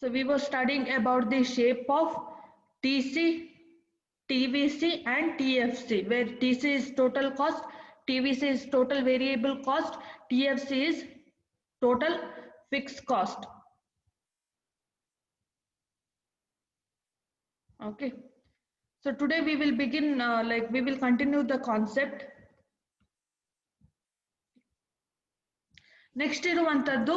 So we were studying about the shape of TC, TVC and TFC, where TC is total cost, TVC is total variable cost, TFC is total fixed cost. Okay. So today we will begin, we will continue the concept. Next ಇರುವಂತದ್ದು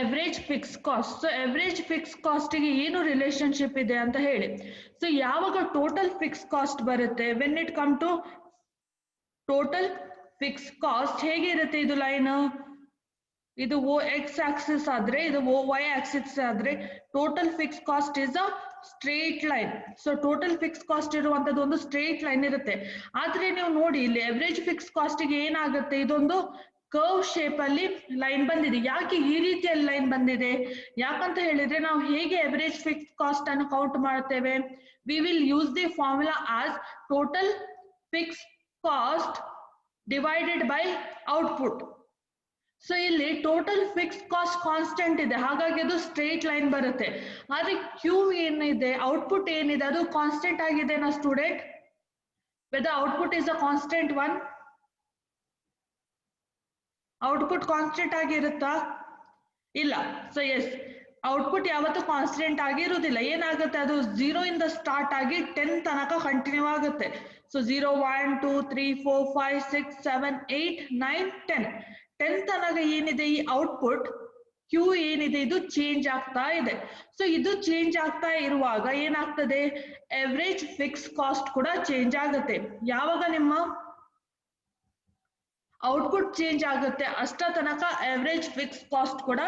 average fix cost. So average fix ಕಾಸ್ಟ್ಗೆ ಏನು relationship ಇದೆ ಅಂತ ಹೇಳಿ. So ಯಾವಾಗ total fix cost ಬರುತ್ತೆ, when it come to total fix cost ಹೇಗೆ ಇರುತ್ತೆ, ಇದು ಲೈನ್, ಇದು ಓ ಎಕ್ಸ್ ಆಕ್ಸಿಸ್ ಆದ್ರೆ ಇದು ಓ ವೈ ಆಕ್ಸಿಸ್ ಆದ್ರೆ total fix cost is a straight line. So total fix cost ಇರುವಂತದ್ದು ಒಂದು ಸ್ಟ್ರೇಟ್ ಲೈನ್ ಇರುತ್ತೆ. ಆದ್ರೆ ನೀವು ನೋಡಿ ಇಲ್ಲಿ ಎವರೇಜ್ ಫಿಕ್ಸ್ ಕಾಸ್ಟ್ಗೆ ಏನಾಗುತ್ತೆ, ಇದೊಂದು ಕರ್ವ್ ಶೇಪ್ ಅಲ್ಲಿ ಲೈನ್ ಬಂದಿದೆ. ಯಾಕೆ ಈ ರೀತಿಯಲ್ಲಿ ಲೈನ್ ಬಂದಿದೆ, ಯಾಕಂತ ಹೇಳಿದ್ರೆ ನಾವು ಹೇಗೆ ಎವರೇಜ್ ಫಿಕ್ಸ್ ಕಾಸ್ಟ್ ಅನ್ನು ಕೌಂಟ್ ಮಾಡ್ತೇವೆ, we will use the formula as total fix cost divided by output. So ಇಲ್ಲಿ ಟೋಟಲ್ ಫಿಕ್ಸ್ ಕಾಸ್ಟ್ ಕಾನ್ಸ್ಟೆಂಟ್ ಇದೆ, ಹಾಗಾಗಿ ಅದು ಸ್ಟ್ರೇಟ್ ಲೈನ್ ಬರುತ್ತೆ. ಆದ್ರೆ ಕ್ಯೂ ಏನಿದೆ, ಔಟ್ಪುಟ್ ಏನಿದೆ ಅದು ಕಾನ್ಸ್ಟೆಂಟ್ ಆಗಿದೆ ನಾ student. Whether output is a constant one, output constant ಆಗಿರುತ್ತಾ, ಇಲ್ಲ. ಸೊ ಎಸ್, ಔಟ್ಪುಟ್ ಯಾವತ್ತೂ ಕಾನ್ಸ್ಟೆಂಟ್ ಆಗಿರುವುದಿಲ್ಲ. ಏನಾಗುತ್ತೆ, ಅದು 0 ಇಂದ ಸ್ಟಾರ್ಟ್ ಆಗಿ 10 ತನಕ ಕಂಟಿನ್ಯೂ ಆಗುತ್ತೆ. ಸೊ 0 1 2 3 4 5 6 7 8 9 10 ತನಕ ಏನಿದೆ ಈ ಔಟ್ಪುಟ್ ಕ್ಯೂ ಏನಿದೆ ಇದು ಚೇಂಜ್ ಆಗ್ತಾ ಇದೆ. ಸೊ ಇದು ಚೇಂಜ್ ಆಗ್ತಾ ಇರುವಾಗ ಏನಾಗ್ತದೆ, ಎವರೇಜ್ ಫಿಕ್ಸ್ ಕಾಸ್ಟ್ ಕೂಡ ಚೇಂಜ್ ಆಗುತ್ತೆ. ಯಾವಾಗ ನಿಮ್ಮ ಔಟ್ಪುಟ್ ಚೇಂಜ್ ಆಗುತ್ತೆ ಅಷ್ಟ ತನಕ ಎವರೇಜ್ ಫಿಕ್ಸ್ ಕಾಸ್ಟ್ ಕೂಡ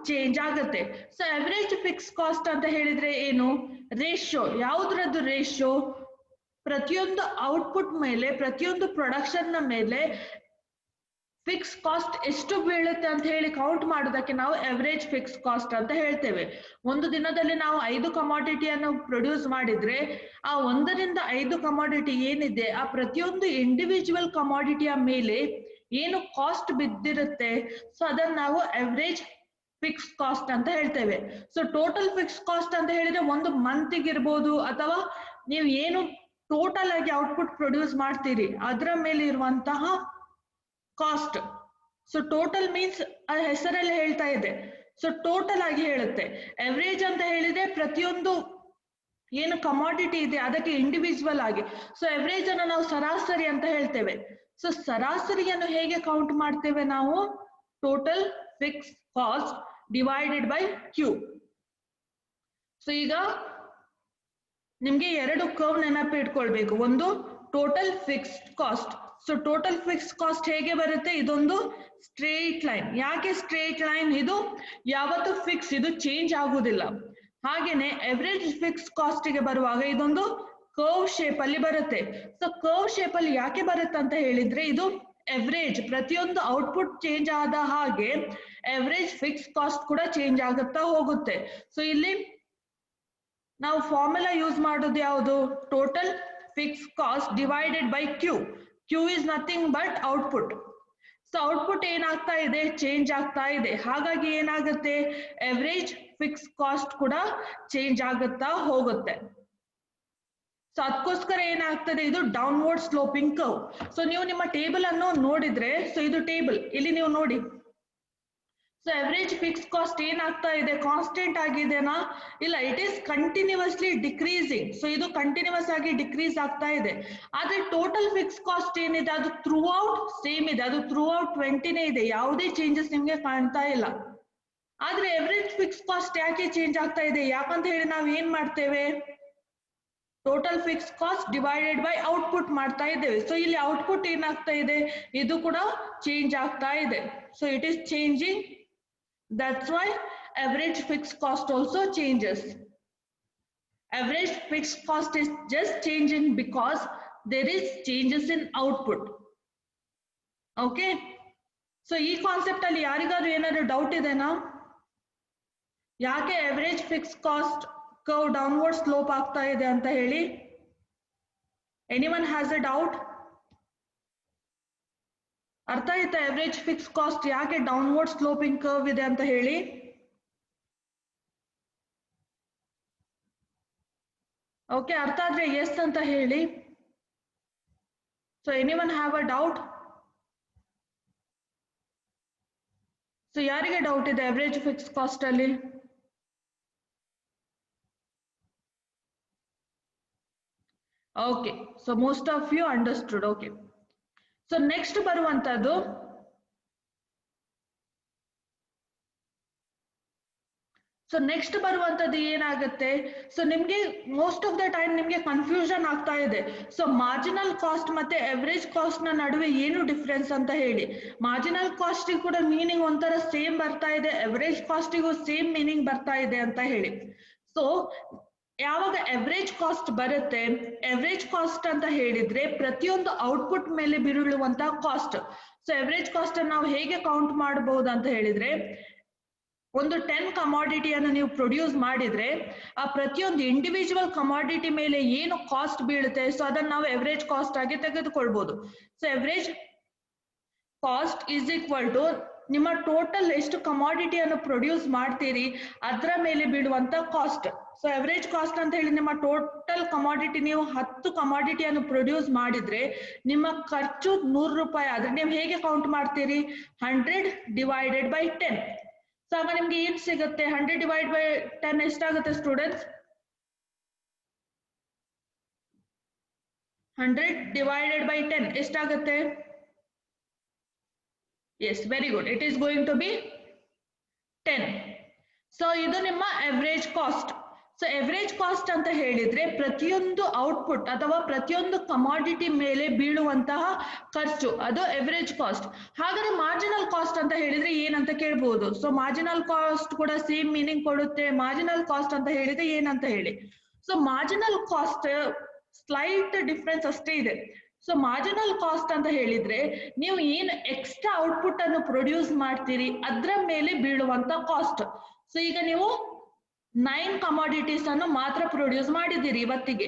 ಚೇಂಜ್ ಆಗುತ್ತೆ. ಸೊ ಎವರೇಜ್ ಫಿಕ್ಸ್ ಕಾಸ್ಟ್ ಅಂತ ಹೇಳಿದ್ರೆ ಏನು, ರೇಷಿಯೋ. ಯಾವುದ್ರದ್ದು ರೇಷಿಯೋ, ಪ್ರತಿಯೊಂದು ಔಟ್ಪುಟ್ ಮೇಲೆ, ಪ್ರತಿಯೊಂದು ಪ್ರೊಡಕ್ಷನ್ ನ ಮೇಲೆ ಫಿಕ್ಸ್ ಕಾಸ್ಟ್ ಎಷ್ಟು ಬೀಳುತ್ತೆ ಅಂತ ಹೇಳಿ ಕೌಂಟ್ ಮಾಡೋದಕ್ಕೆ ನಾವು ಎವರೇಜ್ ಫಿಕ್ಸ್ ಕಾಸ್ಟ್ ಅಂತ ಹೇಳ್ತೇವೆ. ಒಂದು ದಿನದಲ್ಲಿ ನಾವು 5 ಕಮಾಡಿಟಿಯನ್ನು ಪ್ರೊಡ್ಯೂಸ್ ಮಾಡಿದ್ರೆ ಆ 1ರಿಂದ 5 ಕಮಾಡಿಟಿ ಏನಿದೆ ಆ ಪ್ರತಿಯೊಂದು ಇಂಡಿವಿಜುವಲ್ ಕಮಾಡಿಟಿಯ ಮೇಲೆ ಏನು ಕಾಸ್ಟ್ ಬಿದ್ದಿರುತ್ತೆ, ಸೊ ಅದನ್ನ ನಾವು ಎವರೇಜ್ ಫಿಕ್ಸ್ ಕಾಸ್ಟ್ ಅಂತ ಹೇಳ್ತೇವೆ. ಸೊ ಟೋಟಲ್ ಫಿಕ್ಸ್ ಕಾಸ್ಟ್ ಅಂತ ಹೇಳಿದ್ರೆ ಒಂದು ಮಂತಿಗೆ ಇರ್ಬೋದು, ಅಥವಾ ನೀವು ಏನು ಟೋಟಲ್ ಆಗಿ ಔಟ್ಪುಟ್ ಪ್ರೊಡ್ಯೂಸ್ ಮಾಡ್ತೀರಿ ಅದರ ಮೇಲೆ ಇರುವಂತಹ ಕಾಸ್ಟ್. ಸೊ ಟೋಟಲ್ ಮೀನ್ಸ್ ಹೆಸರಲ್ಲಿ ಹೇಳ್ತಾ ಇದೆ, ಸೊ ಟೋಟಲ್ ಆಗಿ ಹೇಳುತ್ತೆ. ಎವರೇಜ್ ಅಂತ ಹೇಳಿದ್ರೆ ಪ್ರತಿಯೊಂದು ಏನು ಕಮಾಡಿಟಿ ಇದೆ ಅದಕ್ಕೆ ಇಂಡಿವಿಜುವಲ್ ಆಗಿ. ಸೊ ಎವರೇಜ್ ಅನ್ನು ನಾವು ಸರಾಸರಿ ಅಂತ ಹೇಳ್ತೇವೆ. ಸೊ ಸರಾಸರಿಯನ್ನು ಹೇಗೆ ಕೌಂಟ್ ಮಾಡ್ತೇವೆ ನಾವು, total fix cost divided by Q. So ಈಗ ನಿಮ್ಗೆ 2 ಕರ್ವ್ ನೆನಪು ಇಟ್ಕೊಳ್ಬೇಕು. ಒಂದು total fixed cost. So total fix cost ಹೇಗೆ ಬರುತ್ತೆ, ಇದೊಂದು ಸ್ಟ್ರೇಟ್ ಲೈನ್. ಯಾಕೆ ಸ್ಟ್ರೇಟ್ ಲೈನ್, ಇದು ಯಾವತ್ತು ಫಿಕ್ಸ್, ಇದು ಚೇಂಜ್ ಆಗುವುದಿಲ್ಲ. ಹಾಗೇನೆ ಎವರೇಜ್ ಫಿಕ್ಸ್ ಕಾಸ್ಟ್ ಗೆ ಬರುವಾಗ ಇದೊಂದು ಕರ್ವ್ ಶೇಪ್ ಅಲ್ಲಿ ಬರುತ್ತೆ. ಸೊ ಕರ್ವ್ ಶೇಪ್ ಅಲ್ಲಿ ಯಾಕೆ ಬರುತ್ತೆ ಅಂತ ಹೇಳಿದ್ರೆ ಇದು ಎವರೇಜ್, ಪ್ರತಿಯೊಂದು ಔಟ್ಪುಟ್ ಚೇಂಜ್ ಆದ ಹಾಗೆ ಎವರೇಜ್ ಫಿಕ್ಸ್ ಕಾಸ್ಟ್ ಕೂಡ ಚೇಂಜ್ ಆಗುತ್ತಾ ಹೋಗುತ್ತೆ. ಸೊ ಇಲ್ಲಿ ನಾವು ಫಾರ್ಮುಲಾ ಯೂಸ್ ಮಾಡೋದು ಯಾವುದು, total fix cost divided by Q. Q is nothing but output. So output ಏನಾಗ್ತಾ ಇದೆ, ಚೇಂಜ್ ಆಗ್ತಾ ಇದೆ. ಹಾಗಾಗಿ ಏನಾಗುತ್ತೆ, ಎವರೇಜ್ ಫಿಕ್ಸ್ ಕಾಸ್ಟ್ ಕೂಡ ಚೇಂಜ್ ಆಗುತ್ತಾ ಹೋಗುತ್ತೆ. ಸೊ ಅದಕ್ಕೋಸ್ಕರ ಏನಾಗ್ತದೆ, ಇದು ಡೌನ್ವರ್ಡ್ ಸ್ಲೋಪಿಂಗ್ ಕರ್ವ್. ಸೊ ನೀವು ನಿಮ್ಮ ಟೇಬಲ್ ಅನ್ನು ನೋಡಿದ್ರೆ, ಸೊ ಇದು ಟೇಬಲ್, ಇಲ್ಲಿ ನೀವು ನೋಡಿ. ಸೊ ಎವರೇಜ್ ಫಿಕ್ಸ್ ಕಾಸ್ಟ್ ಏನಾಗ್ತಾ ಇದೆ, ಕಾನ್ಸ್ಟೆಂಟ್ ಆಗಿದೆನಾ, ಇಲ್ಲ, it is continuously decreasing. So ಇದು ಕಂಟಿನ್ಯೂಸ್ ಆಗಿ ಡಿಕ್ರೀಸ್ ಆಗ್ತಾ ಇದೆ. ಆದ್ರೆ ಟೋಟಲ್ ಫಿಕ್ಸ್ ಕಾಸ್ಟ್ ಏನಿದೆ ಅದು ಥ್ರೂ ಔಟ್ ಸೇಮ್ ಇದೆ, ಅದು ಥ್ರೂ ಔಟ್ 20ನೇ ಇದೆ, ಯಾವುದೇ ಚೇಂಜಸ್ ನಿಮ್ಗೆ ಕಾಣ್ತಾ ಇಲ್ಲ. ಆದ್ರೆ ಎವರೇಜ್ ಫಿಕ್ಸ್ ಕಾಸ್ಟ್ ಯಾಕೆ ಚೇಂಜ್ ಆಗ್ತಾ ಇದೆ, ಯಾಕಂತ ಹೇಳಿ ನಾವು ಏನ್ ಮಾಡ್ತೇವೆ, total fix cost divided by output ಮಾಡ್ತಾ ಇದ್ದೇವೆ. ಸೊ ಇಲ್ಲಿ ಔಟ್ಪುಟ್ ಏನಾಗ್ತಾ ಇದೆ, ಇದು ಕೂಡ ಚೇಂಜ್ ಆಗ್ತಾ ಇದೆ. So it is changing. That's why average fixed cost also changes. Average fixed cost is just changing because there is changes in output. Okay. So ಈ ಕಾನ್ಸೆಪ್ಟ್ ಅಲ್ಲಿ ಯಾರಿಗಾದ್ರೂ ಏನಾದ್ರು ಡೌಟ್ ಇದೆನಾ, ಯಾಕೆ average fixed cost curve downward slope ಆಗ್ತಾ ಇದೆ ಅಂತ ಹೇಳಿ? Anyone has a doubt? ಅರ್ಥ ಆಯ್ತಾ ಎವರೇಜ್ ಫಿಕ್ಸ್ ಕಾಸ್ಟ್ ಯಾಕೆ ಡೌನ್ವರ್ಡ್ ಸ್ಲೋಪಿಂಗ್ ಕರ್ವ್ ಇದೆ ಅಂತ ಹೇಳಿ? ಓಕೆ, ಅರ್ಥ ಆದ್ರೆ ಎಸ್ ಅಂತ ಹೇಳಿ. So anyone have a doubt? So ಯಾರಿಗೆ ಡೌಟ್ ಇದೆ ಅವರೇಜ್ ಫಿಕ್ಸ್ ಕಾಸ್ಟ್ ಅಲ್ಲಿ? Okay, so most of you understood. Okay, so next ಬರುವಂತದ್ದು ಏನಾಗುತ್ತೆ? ಸೊ ನಿಮ್ಗೆ ಮೋಸ್ಟ್ ಆಫ್ ದ ಟೈಮ್ ನಿಮ್ಗೆ ಕನ್ಫ್ಯೂಷನ್ ಆಗ್ತಾ ಇದೆ. ಸೊ ಮಾರ್ಜಿನಲ್ ಕಾಸ್ಟ್ ಮತ್ತೆ ಎವರೇಜ್ ಕಾಸ್ಟ್ ನ ನಡುವೆ ಏನು ಡಿಫ್ರೆನ್ಸ್ ಅಂತ ಹೇಳಿ. ಮಾರ್ಜಿನಲ್ ಕಾಸ್ಟ್ ಕೂಡ ಮೀನಿಂಗ್ ಒಂಥರ ಸೇಮ್ ಬರ್ತಾ ಇದೆ, ಎವರೇಜ್ ಕಾಸ್ಟಿಗೂ ಸೇಮ್ ಮೀನಿಂಗ್ ಬರ್ತಾ ಇದೆ ಅಂತ ಹೇಳಿ. ಸೊ ಯಾವಾಗ ಎವರೇಜ್ ಕಾಸ್ಟ್ ಬರುತ್ತೆ, ಎವರೇಜ್ ಕಾಸ್ಟ್ ಅಂತ ಹೇಳಿದ್ರೆ ಪ್ರತಿಯೊಂದು ಔಟ್ಪುಟ್ ಮೇಲೆ ಬೀಳುವಂತಹ ಕಾಸ್ಟ್. ಸೊ ಎವರೇಜ್ ಕಾಸ್ಟ್ ಅನ್ನು ನಾವು ಹೇಗೆ ಕೌಂಟ್ ಮಾಡಬಹುದು ಅಂತ ಹೇಳಿದ್ರೆ, ಒಂದು 10 ಕಮಾಡಿಟಿಯನ್ನು ನೀವು ಪ್ರೊಡ್ಯೂಸ್ ಮಾಡಿದ್ರೆ ಆ ಪ್ರತಿಯೊಂದು ಇಂಡಿವಿಜುವಲ್ ಕಮಾಡಿಟಿ ಮೇಲೆ ಏನು ಕಾಸ್ಟ್ ಬೀಳುತ್ತೆ, ಸೊ ಅದನ್ನ ನಾವು ಎವರೇಜ್ ಕಾಸ್ಟ್ ಆಗಿ ತೆಗೆದುಕೊಳ್ಬಹುದು. So average cost is equal to ನಿಮ್ಮ ಟೋಟಲ್ ಎಷ್ಟು ಕಮಾಡಿಟಿಯನ್ನು ಪ್ರೊಡ್ಯೂಸ್ ಮಾಡ್ತೀರಿ ಅದರ ಮೇಲೆ ಬೀಳುವಂತ ಕಾಸ್ಟ್. ಸೊ ಎವರೇಜ್ ಕಾಸ್ಟ್ ಅಂತ ಹೇಳಿ ನಿಮ್ಮ ಟೋಟಲ್ ಕಮಾಡಿಟಿ, ನೀವು 10 ಕಮಾಡಿಟಿಯನ್ನು ಪ್ರೊಡ್ಯೂಸ್ ಮಾಡಿದ್ರೆ ನಿಮ್ಮ ಖರ್ಚು 100 ರೂಪಾಯಿ ಆದ್ರೆ ನೀವು ಹೇಗೆ ಕೌಂಟ್ ಮಾಡ್ತೀರಿ? 100 ಡಿವೈಡೆಡ್ ಬೈ 10. ಸೊ ಆಗ ನಿಮ್ಗೆ ಏನ್ ಸಿಗುತ್ತೆ? 100 ಡಿವೈಡ್ ಬೈ 10 ಎಷ್ಟಾಗುತ್ತೆ ಸ್ಟೂಡೆಂಟ್ಸ್? 100 ಡಿವೈಡೆಡ್ ಬೈ 10 ಎಷ್ಟಾಗುತ್ತೆ? Yes, very good, it is going to be 10. So ಇದು ನಿಮ್ಮ average cost. So average cost ಅಂತ ಹೇಳಿದ್ರೆ ಪ್ರತಿಯೊಂದು ಔಟ್ಪುಟ್ ಅಥವಾ ಪ್ರತಿಯೊಂದು ಕಮಾಡಿಟಿ ಮೇಲೆ ಬೀಳುವಂತಹ ಖರ್ಚು, ಅದು ಎವರೇಜ್ ಕಾಸ್ಟ್. ಹಾಗಾದ್ರೆ ಮಾರ್ಜಿನಲ್ ಕಾಸ್ಟ್ ಅಂತ ಹೇಳಿದ್ರೆ ಏನಂತ ಕೇಳ್ಬಹುದು. ಸೊ ಮಾರ್ಜಿನಲ್ ಕಾಸ್ಟ್ ಕೂಡ ಸೇಮ್ ಮೀನಿಂಗ್ ಕೊಡುತ್ತೆ. ಮಾರ್ಜಿನಲ್ ಕಾಸ್ಟ್ ಅಂತ ಹೇಳಿದ್ರೆ ಏನಂತ ಹೇಳಿ. So marginal cost slight difference ಅಷ್ಟೇ ಇದೆ. ಸೊ ಮಾರ್ಜಿನಲ್ ಕಾಸ್ಟ್ ಅಂತ ಹೇಳಿದ್ರೆ ನೀವು ಏನು ಎಕ್ಸ್ಟ್ರಾ ಔಟ್ಪುಟ್ ಅನ್ನು ಪ್ರೊಡ್ಯೂಸ್ ಮಾಡ್ತೀರಿ ಅದರ ಮೇಲೆ ಬೀಳುವಂತ ಕಾಸ್ಟ್. ಸೊ ಈಗ ನೀವು 9 ಕಮಾಡಿಟೀಸ್ ಅನ್ನು ಮಾತ್ರ ಪ್ರೊಡ್ಯೂಸ್ ಮಾಡಿದ್ದೀರಿ ಇವತ್ತಿಗೆ.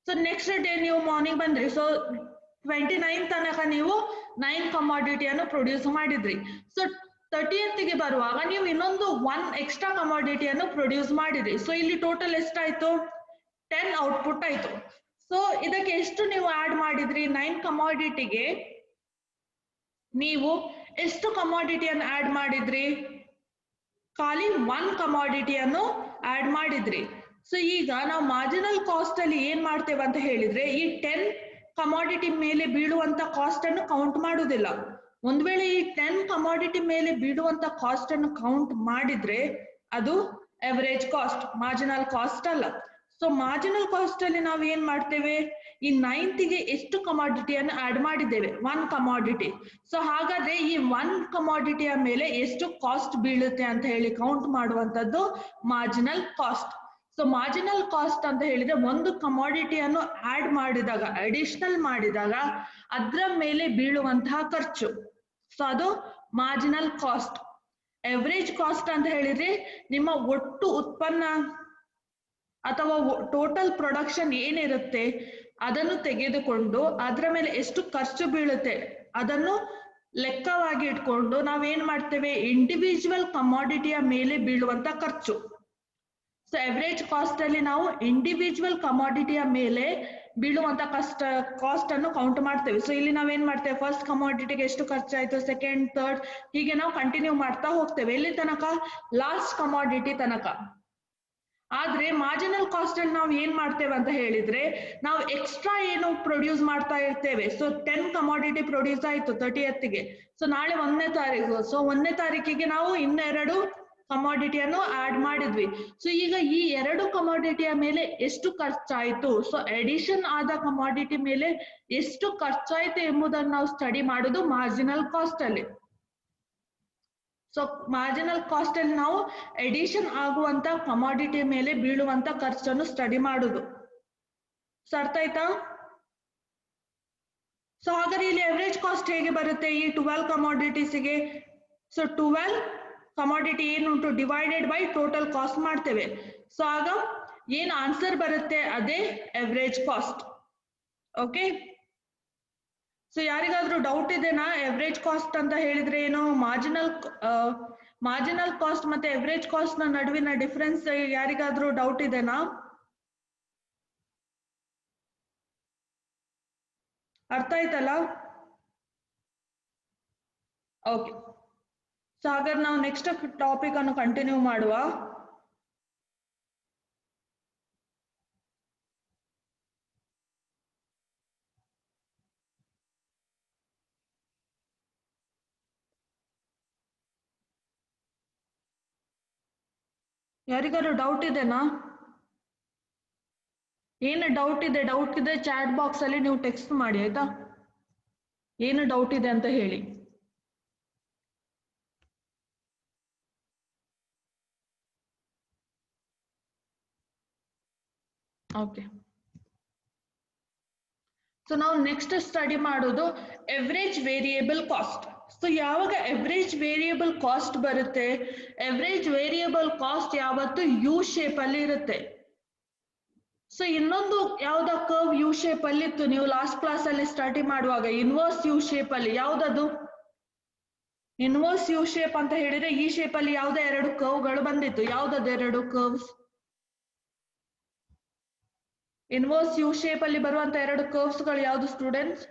ಸೊ ನೆಕ್ಸ್ಟ್ ಡೇ ನೀವು ಮಾರ್ನಿಂಗ್ ಬಂದ್ರಿ, ಸೊ 29 ತನಕ ನೀವು 9 ಕಮಾಡಿಟಿಯನ್ನು ಪ್ರೊಡ್ಯೂಸ್ ಮಾಡಿದ್ರಿ. ಸೊ 30th ಗೆ ಬರುವಾಗ ನೀವು ಇನ್ನೊಂದು 1 ಎಕ್ಸ್ಟ್ರಾ ಕಮಾಡಿಟಿಯನ್ನು ಪ್ರೊಡ್ಯೂಸ್ ಮಾಡಿದ್ರಿ. ಸೊ ಇಲ್ಲಿ ಟೋಟಲ್ ಎಷ್ಟಾಯ್ತು? 10 ಔಟ್ಪುಟ್ ಆಯ್ತು. ಸೊ ಇದಕ್ಕೆ ಎಷ್ಟು ನೀವು ಆಡ್ ಮಾಡಿದ್ರಿ? 9 ಕಮಾಡಿಟಿಗೆ ನೀವು ಎಷ್ಟು ಕಮಾಡಿಟಿಯನ್ನು ಆಡ್ ಮಾಡಿದ್ರಿ? ಖಾಲಿ 1 ಕಮಾಡಿಟಿಯನ್ನು ಆಡ್ ಮಾಡಿದ್ರಿ. ಸೊ ಈಗ ನಾವು ಮಾರ್ಜಿನಲ್ ಕಾಸ್ಟ್ ಅಲ್ಲಿ ಏನ್ ಮಾಡ್ತೇವೆ ಅಂತ ಹೇಳಿದ್ರೆ ಈ 10 ಕಮಾಡಿಟಿ ಮೇಲೆ ಬೀಳುವಂತ ಕಾಸ್ಟ್ ಅನ್ನು ಕೌಂಟ್ ಮಾಡುವುದಿಲ್ಲ. ಒಂದ್ ವೇಳೆ ಈ 10 ಕಮಾಡಿಟಿ ಮೇಲೆ ಬೀಳುವಂತ ಕಾಸ್ಟ್ ಅನ್ನು ಕೌಂಟ್ ಮಾಡಿದ್ರೆ ಅದು ಎವರೇಜ್ ಕಾಸ್ಟ್, ಮಾರ್ಜಿನಲ್ ಕಾಸ್ಟ್ ಅಲ್ಲ. ಸೊ ಮಾರ್ಜಿನಲ್ ಕಾಸ್ಟ್ ಅಲ್ಲಿ ನಾವು ಏನ್ ಮಾಡ್ತೇವೆ? ಈ 9th ಎಷ್ಟು ಕಮಾಡಿಟಿಯನ್ನು ಆಡ್ ಮಾಡಿದ್ದೇವೆ? 1 ಕಮಾಡಿಟಿ. ಸೊ ಹಾಗಾದ್ರೆ ಈ 1 ಕಮಾಡಿಟಿಯ ಮೇಲೆ ಎಷ್ಟು ಕಾಸ್ಟ್ ಬೀಳುತ್ತೆ ಅಂತ ಹೇಳಿ ಕೌಂಟ್ ಮಾಡುವಂತದ್ದು marginal cost. So marginal cost ಅಂತ ಹೇಳಿದ್ರೆ ಒಂದು ಕಮಾಡಿಟಿಯನ್ನು ಆಡ್ ಮಾಡಿದಾಗ, ಅಡಿಷನಲ್ ಮಾಡಿದಾಗ ಅದರ ಮೇಲೆ ಬೀಳುವಂತಹ ಖರ್ಚು. ಸೊ ಅದು ಮಾರ್ಜಿನಲ್ ಕಾಸ್ಟ್. ಎವರೇಜ್ ಕಾಸ್ಟ್ ಅಂತ ಹೇಳಿದ್ರೆ ನಿಮ್ಮ ಒಟ್ಟು ಉತ್ಪನ್ನ ಅಥವಾ ಟೋಟಲ್ ಪ್ರೊಡಕ್ಷನ್ ಏನಿರುತ್ತೆ ಅದನ್ನು ತೆಗೆದುಕೊಂಡು ಅದರ ಮೇಲೆ ಎಷ್ಟು ಖರ್ಚು ಬೀಳುತ್ತೆ ಅದನ್ನು ಲೆಕ್ಕವಾಗಿ ಇಟ್ಕೊಂಡು ನಾವೇನ್ ಮಾಡ್ತೇವೆ? ಇಂಡಿವಿಜುವಲ್ ಕಮಾಡಿಟಿಯ ಮೇಲೆ ಬೀಳುವಂತ ಖರ್ಚು. ಸೊ ಎವರೇಜ್ ಕಾಸ್ಟ್ ಅಲ್ಲಿ ನಾವು ಇಂಡಿವಿಜುವಲ್ ಕಮಾಡಿಟಿಯ ಮೇಲೆ ಬೀಳುವಂತ ಕಾಸ್ಟ್ ಅನ್ನು ಕೌಂಟ್ ಮಾಡ್ತೇವೆ. ಸೊ ಇಲ್ಲಿ ನಾವೇನ್ ಮಾಡ್ತೇವೆ? ಫಸ್ಟ್ ಕಮಾಡಿಟಿಗೆ ಎಷ್ಟು ಖರ್ಚಾಯ್ತು, ಸೆಕೆಂಡ್, ಥರ್ಡ್, ಹೀಗೆ ನಾವು ಕಂಟಿನ್ಯೂ ಮಾಡ್ತಾ ಹೋಗ್ತೇವೆ. ಎಲ್ಲಿ ತನಕ? ಲಾಸ್ಟ್ ಕಮಾಡಿಟಿ ತನಕ. ಆದ್ರೆ ಮಾರ್ಜಿನಲ್ ಕಾಸ್ಟ್ ಅಲ್ಲಿ ನಾವು ಏನ್ ಮಾಡ್ತೇವೆ ಅಂತ ಹೇಳಿದ್ರೆ ನಾವು ಎಕ್ಸ್ಟ್ರಾ ಏನು ಪ್ರೊಡ್ಯೂಸ್ ಮಾಡ್ತಾ ಇರ್ತೇವೆ. ಸೊ 10 ಕಮಾಡಿಟಿ ಪ್ರೊಡ್ಯೂಸ್ ಆಯ್ತು 30th ಗೆ. ಸೊ ನಾಳೆ 1ನೇ ತಾರೀಕು. ಸೊ 1ನೇ ತಾರೀಕಿಗೆ ನಾವು ಇನ್ನೆರಡು ಕಮಾಡಿಟಿಯನ್ನು ಆಡ್ ಮಾಡಿದ್ವಿ. ಸೊ ಈಗ ಈ 2 ಕಮಾಡಿಟಿಯ ಮೇಲೆ ಎಷ್ಟು ಖರ್ಚಾಯ್ತು, ಸೊ ಎಡಿಷನ್ ಆದ ಕಮಾಡಿಟಿ ಮೇಲೆ ಎಷ್ಟು ಖರ್ಚಾಯ್ತು ಎಂಬುದನ್ನು ನಾವು ಸ್ಟಡಿ ಮಾಡೋದು ಮಾರ್ಜಿನಲ್ ಕಾಸ್ಟ್ ಅಲ್ಲಿ. ಸೊ ಮಾರ್ಜಿನಲ್ ಕಾಸ್ಟ್ ಅಲ್ಲಿ ನಾವು ಎಡಿಷನ್ ಆಗುವಂತ ಕಮಾಡಿಟಿ ಮೇಲೆ ಬೀಳುವಂತ ಖರ್ಚನ್ನು ಸ್ಟಡಿ ಮಾಡುದು. ಸೊ ಅರ್ಥ ಆಯ್ತಾ? ಸೊ ಹಾಗಾದ್ರೆ ಇಲ್ಲಿ ಎವರೇಜ್ ಕಾಸ್ಟ್ ಹೇಗೆ ಬರುತ್ತೆ ಈ 12 ಕಮಾಡಿಟೀಸ್ಗೆ? ಸೊ 12 ಕಮಾಡಿಟಿ ಏನುಂಟು ಡಿವೈಡೆಡ್ ಬೈ ಟೋಟಲ್ ಕಾಸ್ಟ್ ಮಾಡ್ತೇವೆ. ಸೊ ಆಗ ಏನ್ ಆನ್ಸರ್ ಬರುತ್ತೆ ಅದೇ ಎವರೇಜ್ ಕಾಸ್ಟ್. ಓಕೆ, ಸೊ ಯಾರಿಗಾದ್ರೂ ಡೌಟ್ ಇದೆನಾ? ಎವರೇಜ್ ಕಾಸ್ಟ್ ಅಂತ ಹೇಳಿದ್ರೆ ಏನು? ಮಾರ್ಜಿನಲ್ ಕಾಸ್ಟ್ ಮತ್ತೆ ಎವರೇಜ್ ಕಾಸ್ಟ್ ನ ನಡುವಿನ ಡಿಫರೆನ್ಸ್ ಯಾರಿಗಾದ್ರೂ ಡೌಟ್ ಇದೆನಾ? ಅರ್ಥ ಆಯ್ತಲ್ಲ? ಓಕೆ, ಸೊ ಹಾಗಾದ್ರೆ ನಾವು ನೆಕ್ಸ್ಟ್ ಟಾಪಿಕ್ ಅನ್ನು ಕಂಟಿನ್ಯೂ ಮಾಡುವ. ಯಾರಿಗಾದ್ರು ಡೌಟ್ ಇದೆನಾ? ಏನು ಡೌಟ್ ಇದೆ ಚಾಟ್ ಬಾಕ್ಸ್ ಅಲ್ಲಿ ನೀವು ಟೆಕ್ಸ್ಟ್ ಮಾಡಿ ಆಯ್ತಾ, ಏನು ಡೌಟ್ ಇದೆ ಅಂತ ಹೇಳಿ. ಓಕೆ, ಸೊ ನಾವು ನೆಕ್ಸ್ಟ್ ಸ್ಟಡಿ ಮಾಡೋದು ಎವರೇಜ್ ವೇರಿಯೇಬಲ್ ಕಾಸ್ಟ್. ಸೊ ಯಾವಾಗ ಎವರೇಜ್ ವೇರಿಯೇಬಲ್ ಕಾಸ್ಟ್ ಬರುತ್ತೆ, ಎವರೇಜ್ ವೇರಿಯೇಬಲ್ ಕಾಸ್ಟ್ ಯಾವತ್ತು ಯು ಶೇಪ್ ಅಲ್ಲಿ ಇರುತ್ತೆ. ಸೊ ಇನ್ನೊಂದು ಯಾವ್ದ ಕರ್ವ್ ಯು ಶೇಪ್ ಅಲ್ಲಿ ಇತ್ತು, ನೀವು ಲಾಸ್ಟ್ ಕ್ಲಾಸ್ ಅಲ್ಲಿ ಸ್ಟಡಿ ಮಾಡುವಾಗ ಇನ್ವರ್ಸ್ ಯು ಶೇಪ್ ಅಲ್ಲಿ. ಯಾವ್ದದು ಇನ್ವರ್ಸ್ ಯು ಶೇಪ್ ಅಂತ ಹೇಳಿದ್ರೆ ಈ ಶೇಪ್ ಅಲ್ಲಿ ಯಾವ್ದೋ ಎರಡು ಕರ್ವ್ಗಳು ಬಂದಿತ್ತು. ಯಾವ್ದದು ಎರಡು ಕರ್ವ್ಸ್? ಇನ್ವರ್ಸ್ ಯು ಶೇಪ್ ಅಲ್ಲಿ ಬರುವಂತ ಎರಡು ಕರ್ವ್ಸ್ ಗಳು ಯಾವ್ದು students?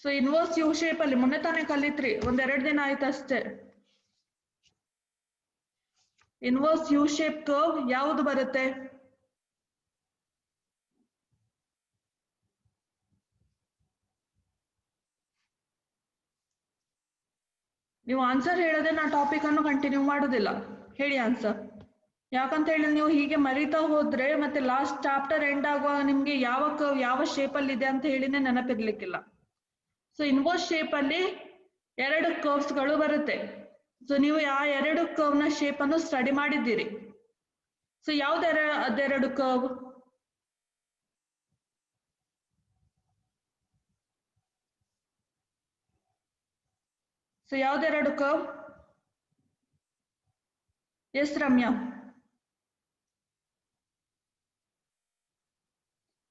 So inverse U shape ಅಲ್ಲಿ ಮೊನ್ನೆ ತಾನೇ ಕಲಿತ್ರಿ, ಒಂದೆರಡು ದಿನ ಆಯ್ತು ಅಷ್ಟೇ. ಇನ್ವರ್ಸ್ ಯು ಶೇಪ್ ಕರ್ವ್ ಯಾವುದು ಬರುತ್ತೆ? ನೀವು ಆನ್ಸರ್ ಹೇಳದೆ ನಾ ಟಾಪಿಕ್ ಅನ್ನು ಕಂಟಿನ್ಯೂ ಮಾಡೋದಿಲ್ಲ. ಹೇಳಿ ಆನ್ಸರ್. ಯಾಕಂತ ಹೇಳಿ ನೀವು ಹೀಗೆ ಮರಿತಾ ಹೋದ್ರೆ ಮತ್ತೆ ಲಾಸ್ಟ್ ಚಾಪ್ಟರ್ ಎಂಡ್ ಆಗುವಾಗ ನಿಮ್ಗೆ ಯಾವ ಕರ್ವ್ ಯಾವ ಶೇಪ್ ಅಲ್ಲಿ ಇದೆ ಅಂತ ಹೇಳಿನೇ ನೆನಪಿರ್ಲಿಕ್ಕಿಲ್ಲ. ಸೊ ಇನ್ವರ್ಸ್ ಶೇಪ್ ಅಲ್ಲಿ ಎರಡು ಕರ್ವ್ಸ್ ಗಳು ಬರುತ್ತೆ. ಸೊ ನೀವು ಆ ಎರಡು ಕರ್ವ್ ನ ಶೇಪ್ ಅನ್ನು ಸ್ಟಡಿ ಮಾಡಿದ್ದೀರಿ. ಸೊ ಅದೆರಡು ಕರ್ವ್? ಸೊ ಯಾವ್ದೆರಡು curve? Yes Ramya,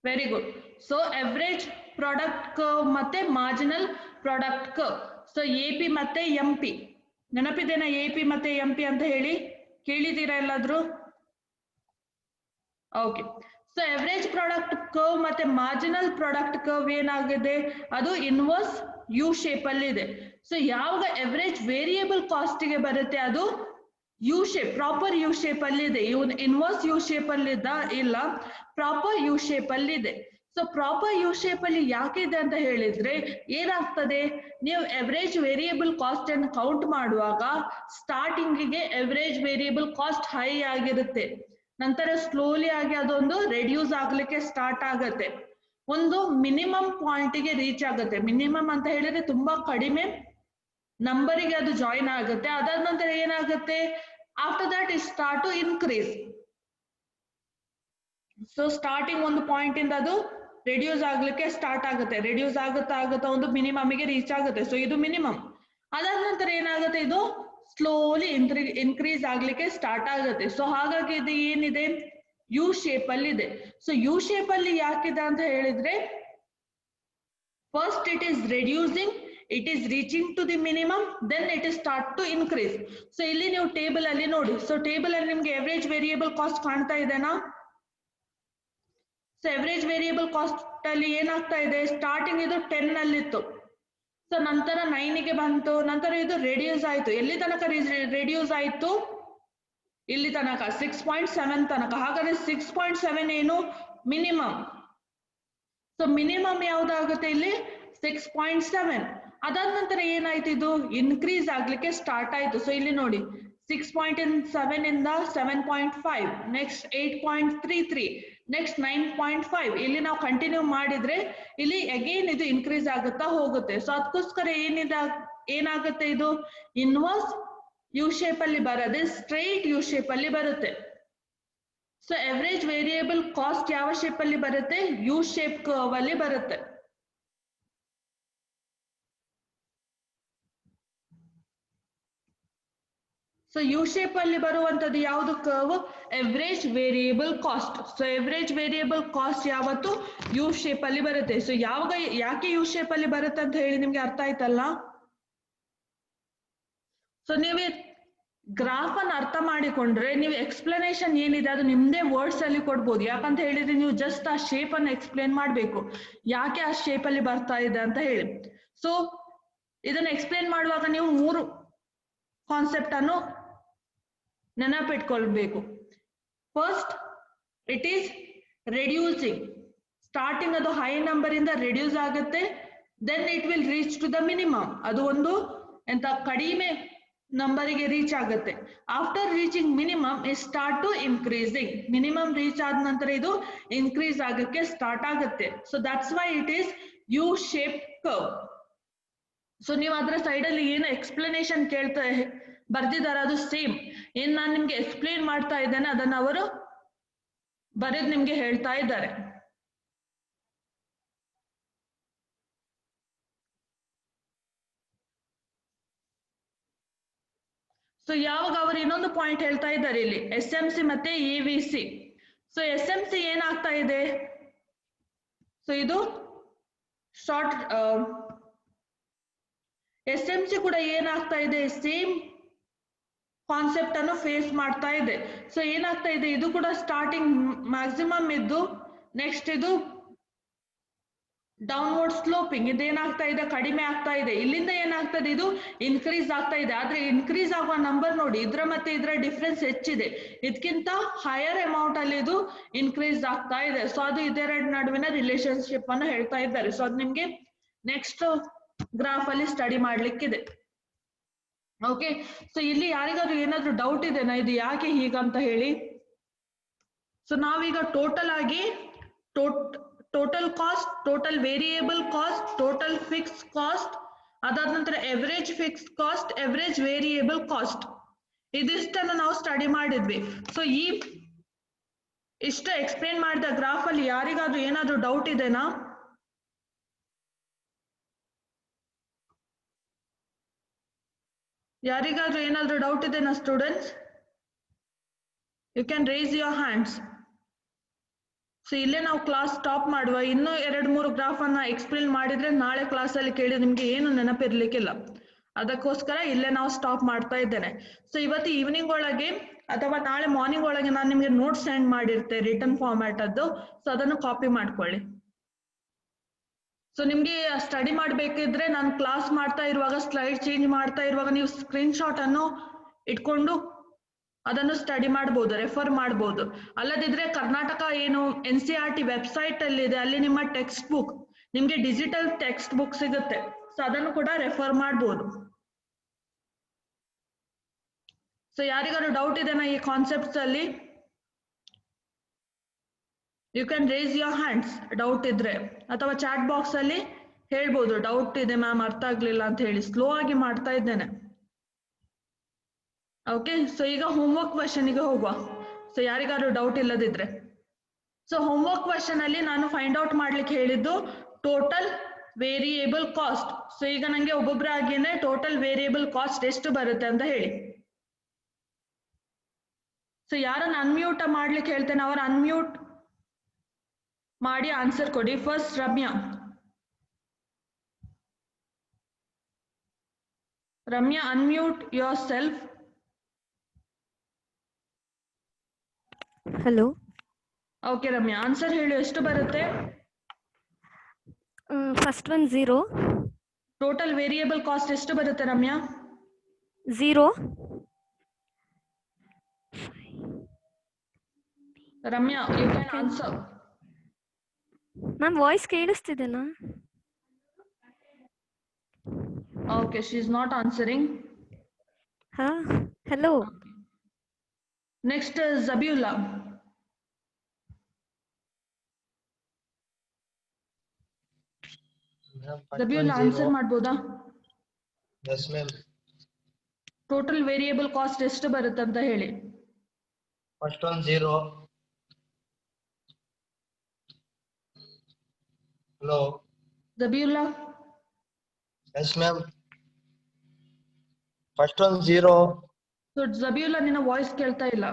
very good. So average product curve ಮತ್ತೆ marginal product curve. So AP ಮತ್ತೆ ಎಂಪಿ ನೆನಪಿದೆನಾ? ಎಪಿ ಮತ್ತೆ ಎಂಪಿ ಅಂತ ಹೇಳಿ ಕೇಳಿದ್ದೀರಾ ಎಲ್ಲಾದ್ರೂ? Okay, so average product curve ಮತ್ತೆ ಮಾರ್ಜಿನಲ್ ಪ್ರಾಡಕ್ಟ್ ಕರ್ವ್ ಏನಾಗಿದೆ, ಅದು ಇನ್ವರ್ಸ್ ಯು ಶೇಪ್ ಅಲ್ಲಿ ಇದೆ. ಸೊ ಯಾವಾಗ ಎವರೇಜ್ ವೇರಿಯೇಬಲ್ ಕಾಸ್ಟ್ ಗೆ ಬರುತ್ತೆ ಅದು U shape, proper U shape ಅಲ್ಲಿ ಇದೆ. ಇನ್ವರ್ಸ್ ಯು ಶೇಪ್ ಅಲ್ಲಿ ಇಲ್ಲ, ಪ್ರಾಪರ್ ಯು ಶೇಪ್ ಅಲ್ಲಿ ಇದೆ. ಸೊ ಪ್ರಾಪರ್ ಯು ಶೇಪ್ ಅಲ್ಲಿ ಯಾಕೆ ಇದೆ ಅಂತ ಹೇಳಿದ್ರೆ ಏನಾಗ್ತದೆ, ನೀವು ಎವರೇಜ್ ವೇರಿಯೇಬಲ್ ಕಾಸ್ಟ್ ಅನ್ನು ಕೌಂಟ್ ಮಾಡುವಾಗ ಸ್ಟಾರ್ಟಿಂಗಿಗೆ ಎವರೇಜ್ ವೇರಿಯೇಬಲ್ ಕಾಸ್ಟ್ ಹೈ ಆಗಿರುತ್ತೆ, ನಂತರ ಸ್ಲೋಲಿ ಆಗಿ ಅದೊಂದು ರೆಡ್ಯೂಸ್ ಆಗ್ಲಿಕ್ಕೆ ಸ್ಟಾರ್ಟ್ ಆಗತ್ತೆ, ಒಂದು ಮಿನಿಮಮ್ ಪಾಯಿಂಟ್ಗೆ ರೀಚ್ ಆಗುತ್ತೆ. ಮಿನಿಮಮ್ ಅಂತ ಹೇಳಿದ್ರೆ ತುಂಬಾ ಕಡಿಮೆ ನಂಬರಿಗೆ ಅದು ಜಾಯಿನ್ ಆಗುತ್ತೆ. ಅದಾದ ನಂತರ ಏನಾಗುತ್ತೆ, after that it start to increase. So starting ಒಂದು ಪಾಯಿಂಟ್ ಇಂದ ಅದು ರೆಡ್ಯೂಸ್ ಆಗ್ಲಿಕ್ಕೆ ಸ್ಟಾರ್ಟ್ ಆಗುತ್ತೆ, ರೆಡ್ಯೂಸ್ ಆಗುತ್ತಾ ಒಂದು ಮಿನಿಮಮ್ಗೆ ರೀಚ್ ಆಗುತ್ತೆ. ಸೊ ಇದು ಮಿನಿಮಮ್. ಅದಾದ ನಂತರ ಏನಾಗುತ್ತೆ, ಇದು ಸ್ಲೋಲಿ ಇನ್ಕ್ರೀಸ್ ಆಗ್ಲಿಕ್ಕೆ ಸ್ಟಾರ್ಟ್ ಆಗುತ್ತೆ. ಸೊ ಹಾಗಾಗಿ ಇದು ಏನಿದೆ, ಯು ಶೇಪ್ ಅಲ್ಲಿ ಇದೆ. ಸೊ ಯು ಶೇಪ್ ಅಲ್ಲಿ ಯಾಕಿದೆ ಅಂತ ಹೇಳಿದ್ರೆ first it is reducing, it is reaching to the minimum, then it is start to increase. So ಇಲ್ಲಿ ನೀವು ಟೇಬಲ್ ಅಲ್ಲಿ ನೋಡಿ. ಸೊ ಟೇಬಲ್ ಅಲ್ಲಿ ನಿಮ್ಗೆ ಎವರೇಜ್ ವೇರಿಯೇಬಲ್ ಕಾಸ್ಟ್ ಕಾಣ್ತಾ ಇದೆನಾ? ಸೊ ಎವರೇಜ್ ವೇರಿಯೇಬಲ್ ಕಾಸ್ಟ್ ಅಲ್ಲಿ ಏನಾಗ್ತಾ ಇದೆ, ಸ್ಟಾರ್ಟಿಂಗ್ ಇದು 10 ಅಲ್ಲಿತ್ತು, ಸೊ ನಂತರ 9ಗೆ ಬಂತು, ನಂತರ ಇದು ರೆಡ್ಯೂಸ್ ಆಯ್ತು. ಎಲ್ಲಿ ತನಕ ರೆಡ್ಯೂಸ್ ಆಯ್ತು? ಇಲ್ಲಿ ತನಕ 6.7 ತನಕ. ಹಾಗಾದ್ರೆ 6.7 ಏನು ಮಿನಿಮಮ್. ಸೊ ಮಿನಿಮಮ್ ಯಾವ್ದಾಗುತ್ತೆ ಇಲ್ಲಿ 6.7. ಅದಾದ ನಂತರ ಏನಾಯ್ತು, ಇದು ಇನ್ಕ್ರೀಸ್ ಆಗ್ಲಿಕ್ಕೆ ಸ್ಟಾರ್ಟ್ ಆಯ್ತು. ಸೊ ಇಲ್ಲಿ ನೋಡಿ 6.7 ಇಂದ 7.5, ನೆಕ್ಸ್ಟ್ 8.33, ನೆಕ್ಸ್ಟ್ 9.5. ಇಲ್ಲಿ ನಾವು ಕಂಟಿನ್ಯೂ ಮಾಡಿದ್ರೆ ಇಲ್ಲಿ ಅಗೇನ್ ಇದು ಇನ್ಕ್ರೀಸ್ ಆಗುತ್ತಾ ಹೋಗುತ್ತೆ. ಸೊ ಅದಕ್ಕೋಸ್ಕರ ಏನಾಗುತ್ತೆ, ಇದು ಇನ್ವರ್ಸ್ ಯು ಶೇಪ್ ಅಲ್ಲಿ ಬರದೆ ಸ್ಟ್ರೈಟ್ ಯು ಶೇಪ್ ಅಲ್ಲಿ ಬರುತ್ತೆ. ಸೊ ಎವರೇಜ್ ವೇರಿಯೇಬಲ್ ಕಾಸ್ಟ್ ಯಾವ ಶೇಪ್ ಅಲ್ಲಿ ಬರುತ್ತೆ, ಯು ಶೇಪ್ ಕರ್ವ್ ಅಲ್ಲಿ ಬರುತ್ತೆ. ಸೊ ಯು ಶೇಪ್ ಅಲ್ಲಿ ಬರುವಂತದ್ದು ಯಾವುದು curve, average variable cost. So average variable cost ಯಾವತ್ತು ಯು ಶೇಪ್ ಅಲ್ಲಿ ಬರುತ್ತೆ. ಸೊ ಯಾವಾಗ ಯಾಕೆ ಯು ಶೇಪ್ ಅಲ್ಲಿ ಬರುತ್ತೆ ಅಂತ ಹೇಳಿ ನಿಮ್ಗೆ ಅರ್ಥ ಆಯ್ತಲ್ಲ? ಸೊ ನೀವೇ ಗ್ರಾಫ್ ಅನ್ನು ಅರ್ಥ ಮಾಡಿಕೊಂಡ್ರೆ ನೀವು ಎಕ್ಸ್ಪ್ಲನೇಷನ್ ಏನಿದೆ ಅದು ನಿಮ್ದೇ ವರ್ಡ್ಸ್ ಅಲ್ಲಿ ಕೊಡ್ಬೋದು. ಯಾಕಂತ ಹೇಳಿದ್ರೆ ನೀವು ಜಸ್ಟ್ ಆ ಶೇಪ್ ಅನ್ನು ಎಕ್ಸ್ಪ್ಲೇನ್ ಮಾಡಬೇಕು, ಯಾಕೆ ಆ ಶೇಪ್ ಅಲ್ಲಿ ಬರ್ತಾ ಇದೆ ಅಂತ ಹೇಳಿ. ಸೊ ಇದನ್ನ ಎಕ್ಸ್ಪ್ಲೇನ್ ಮಾಡುವಾಗ ನೀವು 3 ಕಾನ್ಸೆಪ್ಟ್ ಅನ್ನು ನೆನಪಿಟ್ಕೊಳ್ಬೇಕು. First, it is reducing. Starting ಅದು ಹೈ ನಂಬರ್ ಇಂದ ರೆಡ್ಯೂಸ್ ಆಗುತ್ತೆ, then it will reach to the minimum. ಅದು ಒಂದು ಎಂತ ಕಡಿಮೆ ನಂಬರಿಗೆ ರೀಚ್ ಆಗುತ್ತೆ. After reaching minimum it start to increasing. Minimum reach ಆದ ನಂತರ ಇದು ಇನ್ಕ್ರೀಸ್ ಆಗಕ್ಕೆ ಸ್ಟಾರ್ಟ್ ಆಗುತ್ತೆ. So that's why it is U shape curve. ಸೊ ನೀವು ಅದರ ಸೈಡ್ ಅಲ್ಲಿ ಏನು ಎಕ್ಸ್ಪ್ಲನೇಷನ್ ಕೇಳ್ತಾ ಬರ್ದಿದ್ದಾರೆ ಅದು ಸೇಮ್ ಏನ್ ನಾನು ನಿಮ್ಗೆ ಎಕ್ಸ್ಪ್ಲೇನ್ ಮಾಡ್ತಾ ಇದ್ದೇನೆ ಅದನ್ನ ಅವರು ಬರೆದು ನಿಮ್ಗೆ ಹೇಳ್ತಾ ಇದ್ದಾರೆ. ಸೊ ಯಾವಾಗ ಅವರು ಇನ್ನೊಂದು ಪಾಯಿಂಟ್ ಹೇಳ್ತಾ ಇದ್ದಾರೆ ಇಲ್ಲಿ, SMC ಮತ್ತೆ EVC. ಸೊ SMC ಏನಾಗ್ತಾ ಇದೆ, ಸೊ ಇದು ಶಾರ್ಟ್ SMC ಕೂಡ ಏನಾಗ್ತಾ ಇದೆ, ಸೇಮ್ ಕಾನ್ಸೆಪ್ಟ್ ಅನ್ನು ಫೇಸ್ ಮಾಡ್ತಾ ಇದೆ. ಸೊ ಏನಾಗ್ತಾ ಇದೆ, ಇದು ಕೂಡ ಸ್ಟಾರ್ಟಿಂಗ್ ಮ್ಯಾಕ್ಸಿಮಮ್ ಇದ್ದು ನೆಕ್ಸ್ಟ್ ಇದು ಡೌನ್ವರ್ಡ್ ಸ್ಲೋಪಿಂಗ್, ಇದೇನಾಗ್ತಾ ಇದೆ, ಕಡಿಮೆ ಆಗ್ತಾ ಇದೆ. ಇಲ್ಲಿಂದ ಏನಾಗ್ತದೆ, ಇದು ಇನ್ಕ್ರೀಸ್ ಆಗ್ತಾ ಇದೆ. ಆದ್ರೆ ಇನ್ಕ್ರೀಸ್ ಆಗುವ ನಂಬರ್ ನೋಡಿ, ಇದ್ರ ಮತ್ತೆ ಇದರ ಡಿಫ್ರೆನ್ಸ್ ಹೆಚ್ಚಿದೆ. ಇದಕ್ಕಿಂತ ಹೈಯರ್ ಅಮೌಂಟ್ ಅಲ್ಲಿ ಇದು ಇನ್ಕ್ರೀಸ್ ಆಗ್ತಾ ಇದೆ. ಸೊ ಅದು ಇದೆರಡು ನಡುವಿನ ರಿಲೇಶನ್ಶಿಪ್ ಅನ್ನು ಹೇಳ್ತಾ ಇದ್ದಾರೆ. ಸೊ ಅದು ನಿಮ್ಗೆ ನೆಕ್ಸ್ಟ್ ಗ್ರಾಫ್ ಅಲ್ಲಿ ಸ್ಟಡಿ ಮಾಡ್ಲಿಕ್ಕಿದೆ. ಓಕೆ, ಸೊ ಇಲ್ಲಿ ಯಾರಿಗಾದ್ರೂ ಏನಾದ್ರೂ ಡೌಟ್ ಇದೆನಾ ಇದು ಯಾಕೆ ಹೀಗಂತ ಹೇಳಿ? ಸೊ ನಾವೀಗ ಟೋಟಲ್ ಆಗಿ total cost, total variable cost, total fix cost, ಅದಾದ ನಂತರ average fix cost, average variable cost, ಇದಿಷ್ಟನ್ನು ನಾವು ಸ್ಟಡಿ ಮಾಡಿದ್ವಿ. ಸೊ ಇಷ್ಟು ಎಕ್ಸ್ಪ್ಲೇನ್ ಮಾಡಿದ ಗ್ರಾಫ್ ಅಲ್ಲಿ ಯಾರಿಗಾದ್ರೂ ಏನಾದ್ರೂ ಡೌಟ್ ಇದೆನಾ? ಯಾರಿಗಾದ್ರೂ ಏನಾದ್ರೂ ಡೌಟ್ ಇದೆನಾ students? You can raise your hands. So ಇಲ್ಲೇ ನಾವು ಕ್ಲಾಸ್ ಸ್ಟಾಪ್ ಮಾಡುವ. ಇನ್ನೂ 2-3 ಗ್ರಾಫ್ ಅನ್ನ ಎಕ್ಸ್ಪ್ಲೇನ್ ಮಾಡಿದ್ರೆ ನಾಳೆ ಕ್ಲಾಸ್ ಅಲ್ಲಿ ಕೇಳಿ ನಿಮ್ಗೆ ಏನು ನೆನಪಿರ್ಲಿಕ್ಕಿಲ್ಲ. ಅದಕ್ಕೋಸ್ಕರ ಇಲ್ಲೇ ನಾವು ಸ್ಟಾಪ್ ಮಾಡ್ತಾ ಇದ್ದೇನೆ. ಸೊ ಇವತ್ತು ಈವ್ನಿಂಗ್ ಒಳಗೆ ಅಥವಾ ನಾಳೆ ಮಾರ್ನಿಂಗ್ ಒಳಗೆ ನಾನು ನಿಮ್ಗೆ ನೋಟ್ಸ್ ಸೆಂಡ್ ಮಾಡಿರ್ತೇನೆ ರಿಟರ್ನ್ ಫಾರ್ಮ್ಯಾಟ್ ಅದ್ದು. ಸೊ ಅದನ್ನು ಕಾಪಿ ಮಾಡ್ಕೊಳ್ಳಿ. ಸೊ ನಿಮ್ಗೆ ಸ್ಟಡಿ ಮಾಡ್ಬೇಕಿದ್ರೆ ನಾನು ಕ್ಲಾಸ್ ಮಾಡ್ತಾ ಇರುವಾಗ ಸ್ಲೈಡ್ ಚೇಂಜ್ ಮಾಡ್ತಾ ಇರುವಾಗ ನೀವು ಸ್ಕ್ರೀನ್ ಶಾಟ್ ಅನ್ನು ಇಟ್ಕೊಂಡು ಅದನ್ನು ಸ್ಟಡಿ ಮಾಡ್ಬೋದು, ರೆಫರ್ ಮಾಡ್ಬೋದು. ಅಲ್ಲದಿದ್ರೆ ಕರ್ನಾಟಕ ಏನು NCERT ವೆಬ್ಸೈಟ್ ಅಲ್ಲಿ ಇದೆ, ಅಲ್ಲಿ ನಿಮ್ಮ ಟೆಕ್ಸ್ಟ್ ಬುಕ್, ನಿಮ್ಗೆ ಡಿಜಿಟಲ್ ಟೆಕ್ಸ್ಟ್ ಬುಕ್ ಸಿಗುತ್ತೆ. ಸೊ ಅದನ್ನು ಕೂಡ ರೆಫರ್ ಮಾಡ್ಬೋದು. ಸೊ ಯಾರಿಗಾದ್ರು ಡೌಟ್ ಇದೆನಾ ಈ ಕಾನ್ಸೆಪ್ಟ್ಸ್ ಅಲ್ಲಿ? You can raise your hands doubt ಇದ್ರೆ, ಅಥವಾ ಚಾಟ್ ಬಾಕ್ಸ್ ಅಲ್ಲಿ ಹೇಳ್ಬೋದು ಡೌಟ್ ಇದೆ ಮ್ಯಾಮ್ ಅರ್ಥ ಆಗ್ಲಿಲ್ಲ ಅಂತ ಹೇಳಿ. ಸ್ಲೋ ಆಗಿ ಮಾಡ್ತಾ ಇದ್ದೇನೆ. ಓಕೆ, ಸೊ ಈಗ ಹೋಮ್ವರ್ಕ್ ಕ್ವೆಶನ್ಗೆ ಹೋಗುವ. ಸೊ ಯಾರಿಗಾದ್ರೂ ಡೌಟ್ ಇಲ್ಲದಿದ್ರೆ, ಸೊ ಹೋಮ್ವರ್ಕ್ ಕ್ವೆಶನ್ ಅಲ್ಲಿ ನಾನು ಫೈಂಡ್ ಔಟ್ ಮಾಡ್ಲಿಕ್ಕೆ ಹೇಳಿದ್ದು ಟೋಟಲ್ ವೇರಿಯೇಬಲ್ ಕಾಸ್ಟ್. ಸೊ ಈಗ ನಂಗೆ ಒಬ್ಬೊಬ್ಬರಾಗಿನೇ ಟೋಟಲ್ ವೇರಿಯೇಬಲ್ ಕಾಸ್ಟ್ ಎಷ್ಟು ಬರುತ್ತೆ ಅಂತ ಹೇಳಿ. ಸೊ ಯಾರನ್ನ ಅನ್ಮ್ಯೂಟ್ ಮಾಡ್ಲಿಕ್ಕೆ ಹೇಳ್ತೇನೆ ಅವ್ರು ಅನ್ಮ್ಯೂಟ್ ಮಾಡಿ ಆನ್ಸರ್ ಕೊಡಿ. First Ramya. Ramya, unmute yourself. Hello. Okay Ramya, answer ಹೇಳಿ, ಎಷ್ಟು ಬರುತ್ತೆ? First one 0. Total variable cost ಎಷ್ಟು ಬರುತ್ತೆ Ramya? 0. Ramya, you can answer. Ma'am voice ಕೇಳಿಸ್ತಿದೆನಾ? Okay, she is not answering. ಹಾ, hello. Next Jabiulla. Jabiulla answer ಮಾಡ್ಬೋದಾ? Yes ma'am. Total variable cost ಎಷ್ಟು ಬರುತ್ತೆ ಅಂತ ಹೇಳಿ. First one 0. Hello. Jabiulla. Yes ma'am. First one 0. So Jabiulla ನಿನ್ನ ವಾಯ್ಸ್ ಕೇಳ್ತಾ ಇಲ್ಲ.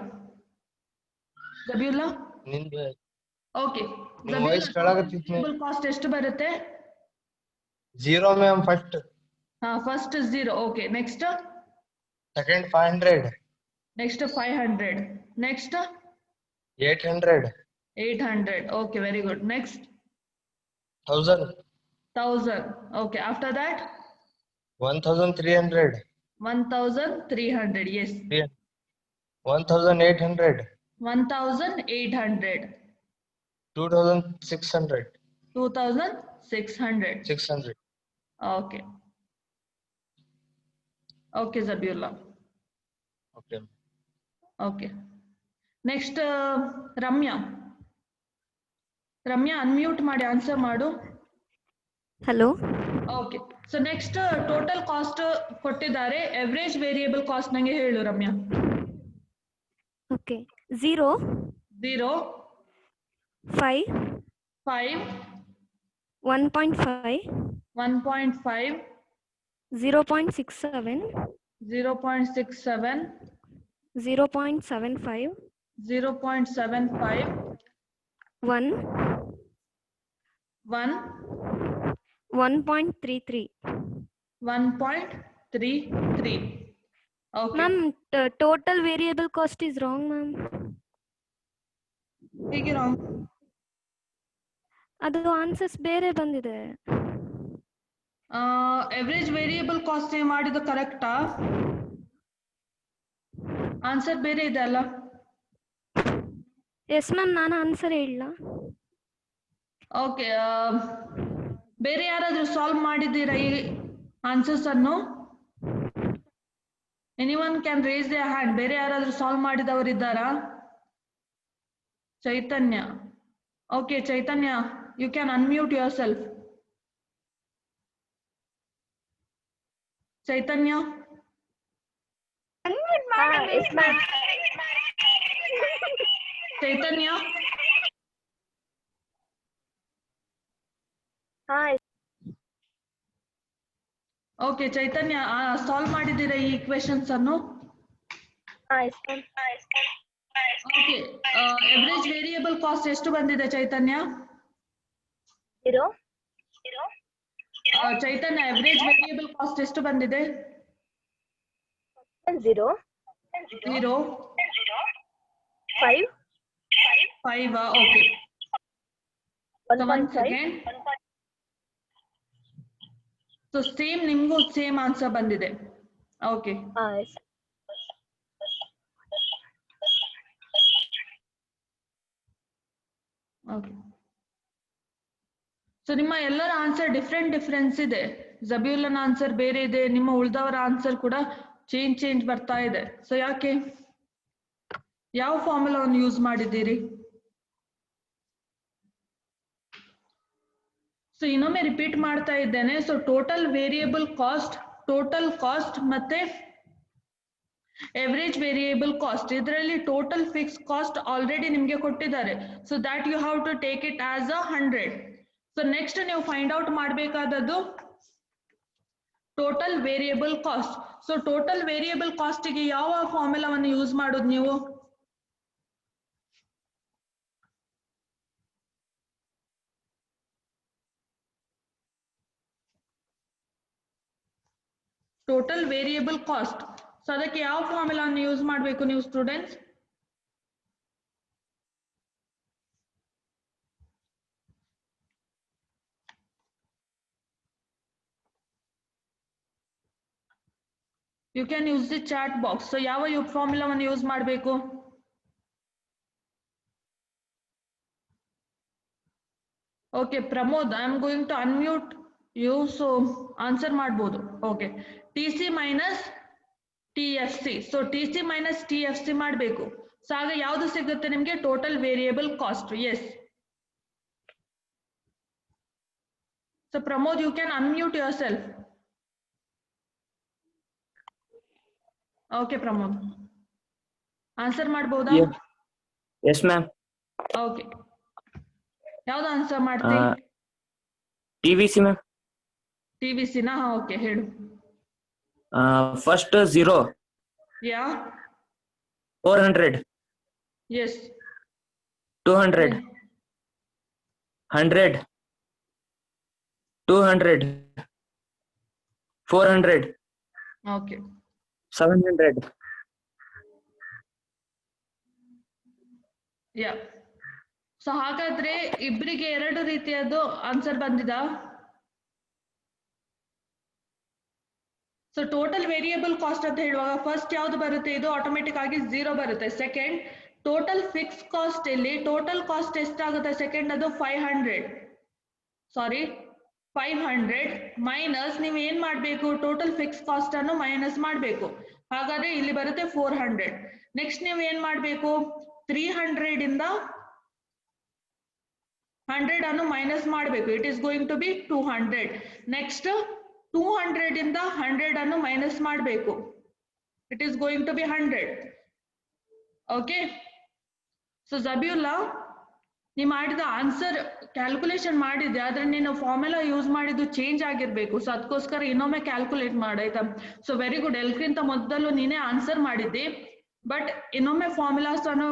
ಜಬಿಯುಲ್ಲಾ. ನಿಂದು ಓಕೆ, ವಾಯ್ಸ್ ಕೇಳಾಕತ್ತಿತ್ತು. ವೇರಿಯೇಬಲ್ ಕಾಸ್ಟ್ ಎಷ್ಟು ಬರುತ್ತೆ? 0 ma'am first. First 0. Okay, next Second 500. Next 500. Next 800. 800. Okay, very good. Next 1000. 1000. Okay, after that 1300. 1300. Yes. 1800. 1800. 2600. 2600. 600. Okay. Okay, Zabiullah. Okay. Okay. Next Ramya. Ramya unmute ಮಾಡಿ answer ಮಾಡು. Hello. Okay, so next total cost ಕೊಟ್ಟಿದ್ದಾರೆ, average variable cost ನಂಗೆ ಹೇಳು Ramya. Okay, 0 0 5 5 1.5 1.5 0.67 0.67 0.75 0.75 1 1 1.33. 1.33. Okay. Ma'am, total variable cost is wrong, ma'am. ಹೇಗೆ wrong? ಅದು answers ಬೇರೆ ಬಂದಿದೆ. Average variable cost ಮಾಡಿದ್ದು ಕರೆಕ್ಟಾ? ಆನ್ಸರ್ ಬೇರೆ ಇದೆ ಅಲ್ಲ? ಎಸ್ ಮ್ಯಾಮ್, ನಾನು ಆನ್ಸರ್ ಹೇಳ. ಓಕೆ, ಬೇರೆ ಯಾರಾದ್ರೂ ಸಾಲ್ವ್ ಮಾಡಿದ್ದೀರಾ ಈ ಆನ್ಸರ್ಸ್ ಅನ್ನು? Anyone can raise the hand. ಬೇರೆ ಯಾರಾದ್ರೂ ಸಾಲ್ವ್ ಮಾಡಿದವರಿದ್ದಾರಾ? Chaitanya. Okay Chaitanya, you can unmute yourself. Chaitanya. Chaitanya. Okay Chaitanya, solve ಮಾಡಿದ್ದೀರಾ ಈ ಇಕ್ವೇಶನ್ಸ್ ಅನ್ನು? ಓಕೆ, ಎವರೇಜ್ ವೇರಿಯಬಲ್ ಕಾಸ್ಟ್ ಎಷ್ಟು ಬಂದಿದೆ ಚೈತನ್ಯ? ಚೈತನ್ಯ, ಎವರೇಜ್ ವೇರಿಯಬಲ್ ಕಾಸ್ಟ್ ಎಷ್ಟು ಬಂದಿದೆ? 0 0 5 5. Okay, 1 second. ಸೊ ಸೇಮ್, ನಿಮ್ಗೂ ಸೇಮ್ ಆನ್ಸರ್ ಬಂದಿದೆ. Okay, okay. ಸೊ ನಿಮ್ಮ ಎಲ್ಲರ ಆನ್ಸರ್ ಡಿಫ್ರೆನ್ಸ್ ಇದೆ. ಜಬಿಯುಲ್ಲನ ಆನ್ಸರ್ ಬೇರೆ ಇದೆ, ನಿಮ್ಮ ಉಳಿದವರ ಆನ್ಸರ್ ಕೂಡ ಚೇಂಜ್ ಬರ್ತಾ ಇದೆ. ಸೊ ಯಾಕೆ? ಯಾವ ಫಾರ್ಮುಲಾವನ್ನು ಯೂಸ್ ಮಾಡಿದ್ದೀರಿ? ಸೊ ಇನ್ನೊಮ್ಮೆ ರಿಪೀಟ್ ಮಾಡ್ತಾ ಇದ್ದೇನೆ. ಸೊ ಟೋಟಲ್ ವೇರಿಯಬಲ್ ಕಾಸ್ಟ್ ಮತ್ತೆ ಎವರೇಜ್ ವೇರಿಯಬಲ್ ಕಾಸ್ಟ್, ಇದರಲ್ಲಿ ಟೋಟಲ್ ಫಿಕ್ಸ್ ಕಾಸ್ಟ್ ಆಲ್ರೆಡಿ ನಿಮ್ಗೆ ಕೊಟ್ಟಿದ್ದಾರೆ. So that you have to take it as 100. So next ನೀವು ಫೈಂಡ್ ಔಟ್ ಮಾಡಬೇಕಾದದ್ದು total variable cost. So total variable ಕಾಸ್ಟಿಗೆ ಯಾವ ಫಾರ್ಮುಲಾವನ್ನು ಯೂಸ್ ಮಾಡೋದು ನೀವು? Total variable cost. ಸೊ ಅದಕ್ಕೆ ಯಾವ ಫಾರ್ಮುಲಾವನ್ನು ಯೂಸ್ ಮಾಡಬೇಕು ನೀವು students? You can use the chat box. So ಯಾವ ಫಾರ್ಮುಲಾವನ್ನು ಯೂಸ್ ಮಾಡಬೇಕು? Okay Pramod, I am going to unmute you, so answer ಮಾಡ್ಬೋದು. ಓಕೆ, TC ಮೈನಸ್ TFC. ಸೊ TC ಮೈನಸ್ TFC ಮಾಡಬೇಕು. ಸೊ ಆಗ ಯಾವ್ದು ಸಿಗುತ್ತೆ ನಿಮ್ಗೆ? Total variable cost. Yes. So Pramod, you can unmute yourself. Okay Pramod, answer ಮಾಡ್ಬೋದಾ? Yes ma'am. ಓಕೆ, ಯಾವ್ದು ಆನ್ಸರ್ ಮಾಡ್ತೀವಿ? TVC ma'am. TVC ನಾ? ಓಕೆ ಹೇಳು. ಫಸ್ಟ್ 0 ಯಾ 400 ಎಸ್ 200 100 200 400 ಓಕೆ 700 ಯಾ ಸೊ ಹಾಗಾದ್ರೆ ಇಬ್ಬರಿಗೆ ಎರಡು ರೀತಿಯದ್ದು ಆನ್ಸರ್ ಬಂದಿದ. ಸೊ ಟೋಟಲ್ ವೇರಿಯಬಲ್ ಕಾಸ್ಟ್ ಅಂತ ಹೇಳುವಾಗ ಫಸ್ಟ್ ಯಾವ್ದು ಬರುತ್ತೆ, ಇದು ಆಟೋಮೆಟಿಕ್ ಆಗಿ 0 ಬರುತ್ತೆ. ಸೆಕೆಂಡ್ ಟೋಟಲ್ ಫಿಕ್ಸ್ ಕಾಸ್ಟ್ ಇಲ್ಲಿ ಟೋಟಲ್ ಕಾಸ್ಟ್ ಎಷ್ಟಾಗುತ್ತೆ ಸೆಕೆಂಡ್ ಅದು 500 ಮೈನಸ್ ನೀವು ಏನ್ ಮಾಡ್ಬೇಕು ಟೋಟಲ್ ಫಿಕ್ಸ್ ಕಾಸ್ಟ್ ಅನ್ನು ಮೈನಸ್ ಮಾಡ್ಬೇಕು. ಹಾಗಾದ್ರೆ ಇಲ್ಲಿ ಬರುತ್ತೆ 400. ನೆಕ್ಸ್ಟ್ ನೀವು ಏನ್ ಮಾಡ್ಬೇಕು 300 ಇಂದ 100 ಅನ್ನು ಮೈನಸ್ ಮಾಡಬೇಕು. It is going to be 200. Next 200 ಇಂದ 100 ಅನ್ನು ಮೈನಸ್ ಮಾಡಬೇಕು. It is going to be 100. Okay, so Jabiulla ನೀ ಮಾಡಿದ ಆನ್ಸರ್ ಕ್ಯಾಲ್ಕುಲೇಷನ್ ಮಾಡಿದ್ದೆ, ಆದ್ರೆ ನೀನು ಫಾರ್ಮುಲಾ ಯೂಸ್ ಮಾಡಿದ್ದು ಚೇಂಜ್ ಆಗಿರ್ಬೇಕು. ಸೊ ಅದಕ್ಕೋಸ್ಕರ ಇನ್ನೊಮ್ಮೆ ಕ್ಯಾಲ್ಕುಲೇಟ್ ಮಾಡಾಯ್ತಾ. ಸೊ ವೆರಿ ಗುಡ್, ಎಲ್ಕ್ಕಿಂತ ಮೊದಲು ನೀನೇ ಆನ್ಸರ್ ಮಾಡಿದ್ದಿ, ಬಟ್ ಇನ್ನೊಮ್ಮೆ ಫಾರ್ಮುಲಾಸ್ ಅನ್ನು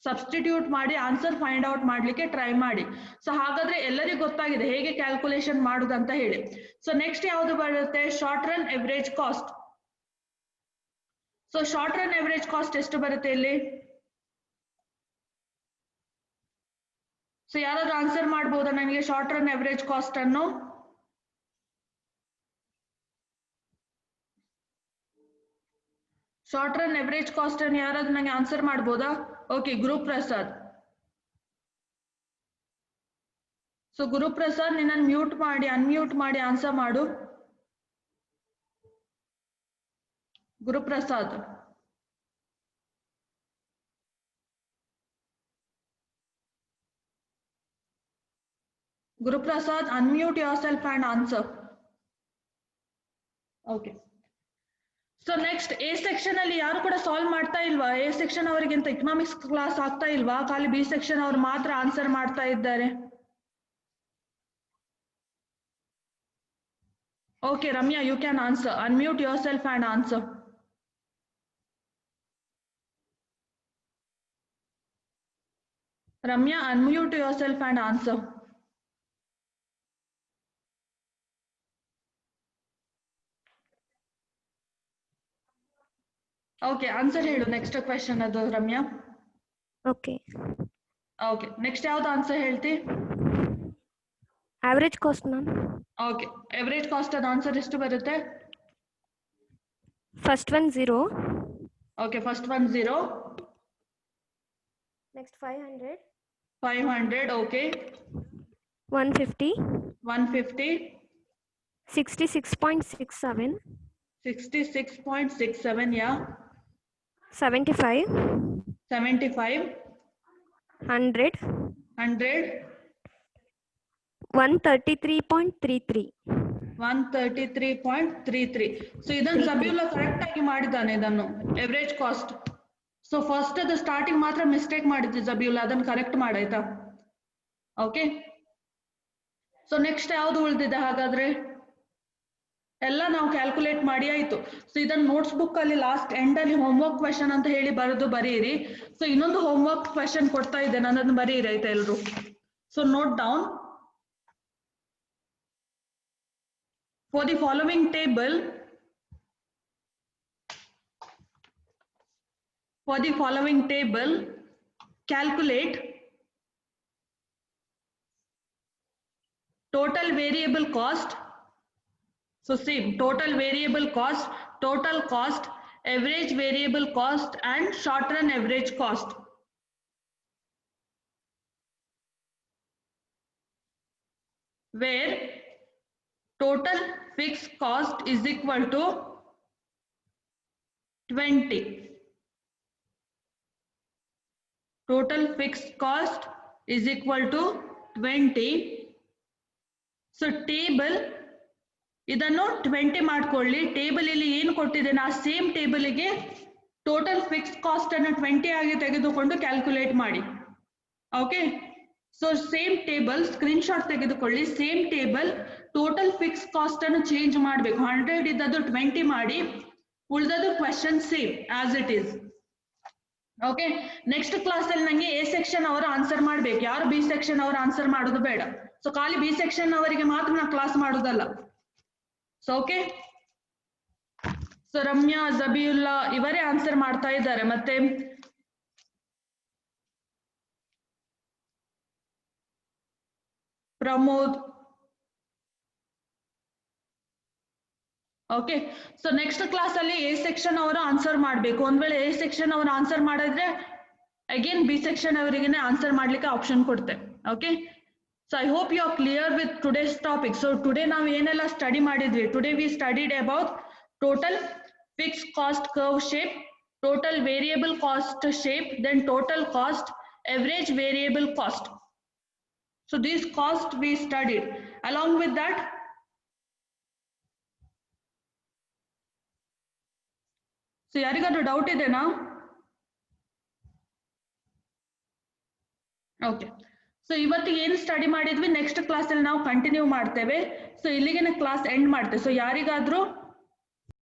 ಸಬ್ಸ್ಟಿಟ್ಯೂಟ್ ಮಾಡಿ ಆನ್ಸರ್ ಫೈಂಡ್ ಔಟ್ ಮಾಡ್ಲಿಕ್ಕೆ ಟ್ರೈ ಮಾಡಿ. ಸೊ ಹಾಗಾದ್ರೆ ಎಲ್ಲರಿಗೂ ಗೊತ್ತಾಗಿದೆ ಹೇಗೆ ಕ್ಯಾಲ್ಕುಲೇಷನ್ ಮಾಡುದಂತ ಹೇಳಿ. ಸೊ ನೆಕ್ಸ್ಟ್ ಯಾವುದು ಬರುತ್ತೆ, short run average cost. So short run average cost ಎಷ್ಟು ಬರುತ್ತೆ ಇಲ್ಲಿ? ಸೊ ಯಾರಾದ್ರೂ ಆನ್ಸರ್ ಮಾಡ್ಬೋದಾ ನನಗೆ ಶಾರ್ಟ್ ರನ್ ಎವರೇಜ್ ಕಾಸ್ಟ್ ಅನ್ನು? ಶಾರ್ಟ್ ರನ್ ಎವರೇಜ್ ಕಾಸ್ಟ್ ಅನ್ನು ಯಾರಾದ್ರೂ ನಂಗೆ ಆನ್ಸರ್ ಮಾಡ್ಬೋದಾ? ಓಕೆ, ಗುರುಪ್ರಸಾದ್. ಸೊ ಗುರುಪ್ರಸಾದ್ ನಿನ್ನನ್ನು ಮ್ಯೂಟ್ ಮಾಡಿ ಅನ್ಮ್ಯೂಟ್ ಮಾಡಿ ಆನ್ಸರ್ ಮಾಡು. Guruprasad, Guruprasad, unmute yourself and answer. Okay. So next A section ಅಲ್ಲಿ ಯಾರು ಕೂಡ ಸಾಲ್ವ್ ಮಾಡ್ತಾ ಇಲ್ವಾ? A section ಅವರಿಗಿಂತ ಎಕನಾಮಿಕ್ಸ್ ಕ್ಲಾಸ್ ಆಗ್ತಾ ಇಲ್ವಾ? ಖಾಲಿ B section ಅವರು ಮಾತ್ರ ಆನ್ಸರ್ ಮಾಡ್ತಾ ಇದ್ದಾರೆ. Okay, Ramya, you can answer. Unmute yourself and answer. Ramya, unmute yourself and answer. Okay, answer ಹೇಳು ನೆಕ್ಸ್ಟ್ ಕ್ವೆಶ್ಚನ್ ಅದು ರಮ್ಯಾ. ಓಕೆ ಓಕೆ, ನೆಕ್ಸ್ಟ್ ಯಾವ್ದು ಆನ್ಸರ್ ಹೇಳ್ತಿ? Average cost ma'am. Okay, average cost ಅದು answer ಎಷ್ಟು ಬರುತ್ತೆ? First one 0. Okay, first one 0. Next 500. 500. Okay, 150. 150. 66.67. 66.67. Yeah. 75. 75. 100. 100. 133.33. 133.33. So ಇದನ್ನು ಸಬಿಯುಲ್ಲಾ correct ಆಗಿ ಮಾಡಿದ್ದಾನೆ ಇದನ್ನು ಎವರೇಜ್ ಕಾಸ್ಟ್. ಸೊ ಫಸ್ಟ್ ಅದು ಸ್ಟಾರ್ಟಿಂಗ್ ಮಾತ್ರ ಮಿಸ್ಟೇಕ್ ಮಾಡಿದ್ದೆ ಸಬಿಯುಲ್ಲಾ, ಅದನ್ನು ಕರೆಕ್ಟ್ ಮಾಡಾಯ್ತಾ? ಓಕೆ, ಸೊ ನೆಕ್ಸ್ಟ್ ಯಾವ್ದು ಉಳಿದಿದೆ ಹಾಗಾದ್ರೆ? ಎಲ್ಲ ನಾವು ಕ್ಯಾಲ್ಕುಲೇಟ್ ಮಾಡಿ ಆಯ್ತು. ಸೊ ಇದನ್ನ ನೋಟ್ಸ್ ಬುಕ್ ಅಲ್ಲಿ ಲಾಸ್ಟ್ ಎಂಡ್ ಅಲ್ಲಿ ಹೋಮ್ವರ್ಕ್ ಕ್ವೆಶನ್ ಅಂತ ಹೇಳಿ ಬರೀರಿ. ಸೊ ಇನ್ನೊಂದು ಹೋಮ್ವರ್ಕ್ ಕ್ವೆಶನ್ ಕೊಡ್ತಾ ಇದ್ದೇನೆ, ಅದನ್ನು ಬರೀರಿ ಆಯ್ತಾ ಎಲ್ರು. So note down. For the following table, calculate total variable cost. So same, total variable cost, total cost, average variable cost and short run average cost. Where total fixed cost is equal to 20. Total fixed cost is equal to 20. So table ಇದನ್ನು 20 ಮಾಡ್ಕೊಳ್ಳಿ. Table ಇಲ್ಲಿ ಏನು ಕೊಟ್ಟಿದ್ದೇನೆ ಆ same ಟೇಬಲ್ಗೆ total fixed cost ಅನ್ನು 20 ಆಗಿ ತೆಗೆದುಕೊಂಡು ಕ್ಯಾಲ್ಕುಲೇಟ್ ಮಾಡಿ. Okay, so same table screenshot ತೆಗೆದುಕೊಳ್ಳಿ. Same table total fix cost ಅನ್ನು ಚೇಂಜ್ ಮಾಡಬೇಕು. 100 ಇದ್ದದ್ದು 20 ಮಾಡಿ, ಉಳಿದದ್ದು question same as it is. Okay, next class ಅಲ್ಲಿ ನಂಗೆ ಎ ಸೆಕ್ಷನ್ ಅವರು ಆನ್ಸರ್ ಮಾಡ್ಬೇಕು, ಯಾರು ಬಿ ಸೆಕ್ಷನ್ ಅವರು ಆನ್ಸರ್ ಮಾಡೋದು ಬೇಡ. ಸೊ ಖಾಲಿ ಬಿ ಸೆಕ್ಷನ್ ಅವರಿಗೆ ಮಾತ್ರ ನಾ ಕ್ಲಾಸ್ ಮಾಡೋದಲ್ಲ. So okay, so Ramya, Jabiulla ಇವರೇ ಆನ್ಸರ್ ಮಾಡ್ತಾ ಇದ್ದಾರೆ. ಮತ್ತೆ Pramod. Okay, so next class ಅಲ್ಲಿ ಎ ಸೆಕ್ಷನ್ ಅವರು ಆನ್ಸರ್ ಮಾಡಬೇಕು. ಒಂದ್ ವೇಳೆ ಎ ಸೆಕ್ಷನ್ ಅವರು ಆನ್ಸರ್ ಮಾಡಿದ್ರೆ ಅಗೇನ್ ಬಿ ಸೆಕ್ಷನ್ ಅವರಿಗೆ ಆನ್ಸರ್ ಮಾಡ್ಲಿಕ್ಕೆ ಆಪ್ಷನ್ ಕೊಡ್ತೆ. Okay, so I hope you are clear with today's topic. So today ನಾವು ಏನೆಲ್ಲ ಸ್ಟಡಿ ಮಾಡಿದ್ವಿ? Today we studied about total fix cost curve shape, total variable cost shape, then total cost, average variable cost. So these cost we studied. Along with that, so yarigadu doubt idena? Okay, so ಇವತ್ತಿಗೆ ಏನು study ಮಾಡಿದ್ವಿ next class ಅಲ್ಲಿ ನಾವು continue ಮಾಡ್ತೇವೆ. So ಇಲ್ಲಿಗೆ class end ಮಾಡ್ತೇವೆ. So ಯಾರಿಗಾದ್ರೂ